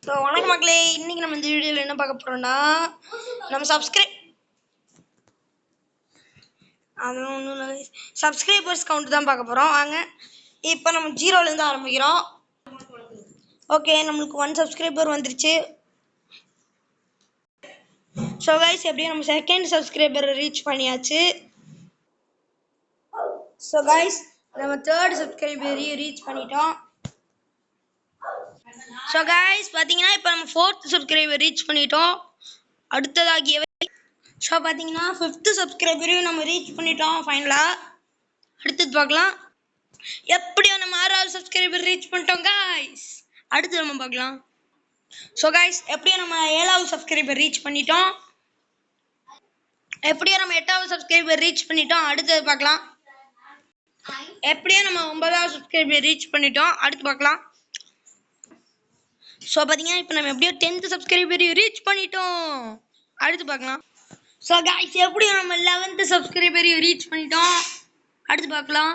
So வணக்கம் மக்களே, இன்னைக்கு நம்ம இந்த வீடியோவில் என்ன பார்க்க போறோம்னா நம்ம சப்ஸ்கிரைபர்ஸ் கவுண்ட் தான் பார்க்க போகிறோம். வாங்க இப்போ நம்ம ஜீரோலேருந்து ஆரம்பிக்கிறோம். ஓகே, நம்மளுக்கு 1 சப்ஸ்கிரைபர் வந்துருச்சு. ஸோ கைஸ், எப்படியும் நம்ம செகண்ட் சப்ஸ்கிரைபர் ரீச் பண்ணியாச்சு. ஸோ கைஸ், நம்ம தேர்ட் சப்ஸ்கிரைபரையும் ரீச் பண்ணிட்டோம். ஸோ கைஸ் பார்த்தீங்கன்னா இப்போ நம்ம 4th சப்ஸ்கிரைபர் ரீச் பண்ணிட்டோம். அடுத்ததாகியவை ஸோ பார்த்தீங்கன்னா 5th சப்ஸ்கிரைபரையும் நம்ம ரீச் பண்ணிட்டோம் ஃபைனலாக. அடுத்தது பார்க்கலாம். எப்படியோ நம்ம 6வது சப்ஸ்கிரைபர் ரீச் பண்ணிட்டோம் கைஸ். அடுத்து நம்ம பார்க்கலாம். ஸோ கைஸ், எப்படியோ நம்ம 7வது சப்ஸ்கிரைபர் ரீச் பண்ணிட்டோம். எப்படியோ நம்ம 8வது சப்ஸ்கிரைபர் ரீச் பண்ணிட்டோம். அடுத்தது பார்க்கலாம். எப்படியோ நம்ம 9வது சப்ஸ்கிரைபர் ரீச் பண்ணிட்டோம். அடுத்து பார்க்கலாம். ஸோ பார்த்தீங்கன்னா இப்போ நம்ம எப்படியோ 10th சப்ஸ்கிரைபரையும் ரீச் பண்ணிட்டோம். அடுத்து பார்க்கலாம். ஸோ கைஸ், எப்படியோ நம்ம 11th சப்ஸ்கிரைபரையும் ரீச் பண்ணிட்டோம். அடுத்து பார்க்கலாம்.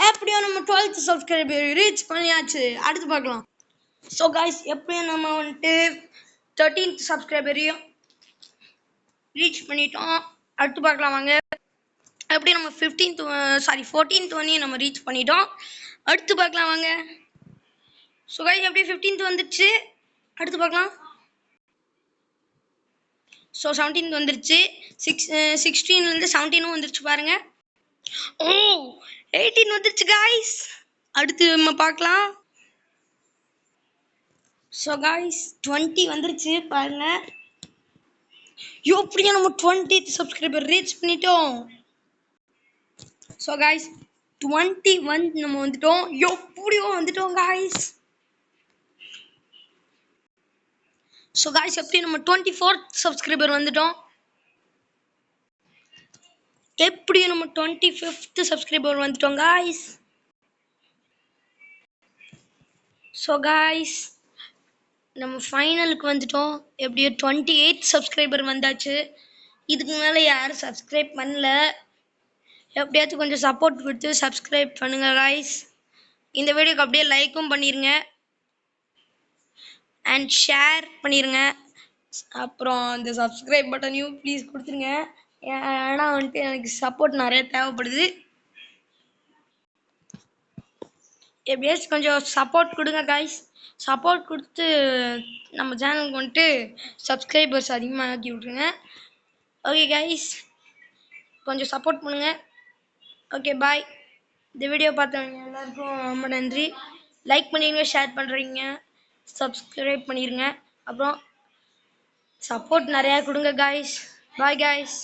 எப்படியோ நம்ம 12th சப்ஸ்கிரைபரையும் ரீச் பண்ணியாச்சு. அடுத்து பார்க்கலாம். ஸோ கைஸ், எப்படியும் நம்ம வந்துட்டு 13th சப்ஸ்கிரைபரையும் ரீச் பண்ணிட்டோம். அடுத்து பார்க்கலாம் வாங்க. எப்படி நம்ம 14th ஒன்னையும் நம்ம ரீச் பண்ணிட்டோம். அடுத்து பார்க்கலாம் வாங்க. ஸோ கைஸ், எப்படி 15th வந்துடுச்சு. அடுத்து பார்க்கலாம். ஸோ 17th வந்துருச்சு. 16லேருந்து 17ம் வந்துருச்சு பாருங்க. ஓ 18 வந்துருச்சு கைஸ். அடுத்து நம்ம பார்க்கலாம். ஸோ கைஸ் 20 வந்துருச்சு பாருங்க. எப்படியும் நம்ம 20th சப்ஸ்கிரைபர் ரீச் பண்ணிட்டோம். ஸோ கைஸ் 21 நம்ம வந்துட்டோம். எப்படியோ வந்துட்டோம் கைஸ். ஸோ கைஸ், எப்படி நம்ம 24th சப்ஸ்கிரைபர் வந்துட்டோம். எப்படியும் நம்ம 25th சப்ஸ்கிரைபர் வந்துட்டோம் கைஸ். ஸோ கைஸ், நம்ம ஃபைனலுக்கு வந்துட்டோம். எப்படியோ 28th சப்ஸ்கிரைபர் வந்தாச்சு. இதுக்கு மேலே யாரும் சப்ஸ்கிரைப் பண்ணல. எப்படியாச்சும் கொஞ்சம் சப்போர்ட் கொடுத்து சப்ஸ்கிரைப் பண்ணுங்க கைஸ். இந்த வீடியோக்கு அப்படியே லைக்கும் பண்ணிடுங்க அண்ட் ஷேர் பண்ணிடுங்க. அப்புறம் அந்த சப்ஸ்கிரைப் பட்டனையும் ப்ளீஸ் கொடுத்துருங்க. ஏன்னா வந்துட்டு எனக்கு சப்போர்ட் நிறைய தேவைப்படுது. எப்படியாச்சும் கொஞ்சம் சப்போர்ட் கொடுங்க கைஸ். சப்போர்ட் கொடுத்து நம்ம சேனலுக்கு வந்துட்டு சப்ஸ்கிரைபர்ஸ் அதிகமாக ஆக்கி விட்ருங்க. ஓகே கைஸ், கொஞ்சம் சப்போர்ட் பண்ணுங்க. Okay bye. இந்த வீடியோ பார்த்தவங்க எல்லாருக்கும் ரொம்ப நன்றி. லைக் பண்ணிடுங்க, ஷேர் பண்ணுறீங்க, சப்ஸ்கிரைப் பண்ணிடுங்க. அப்புறம் சப்போர்ட் நிறையா கொடுங்க கைஸ். Bye guys.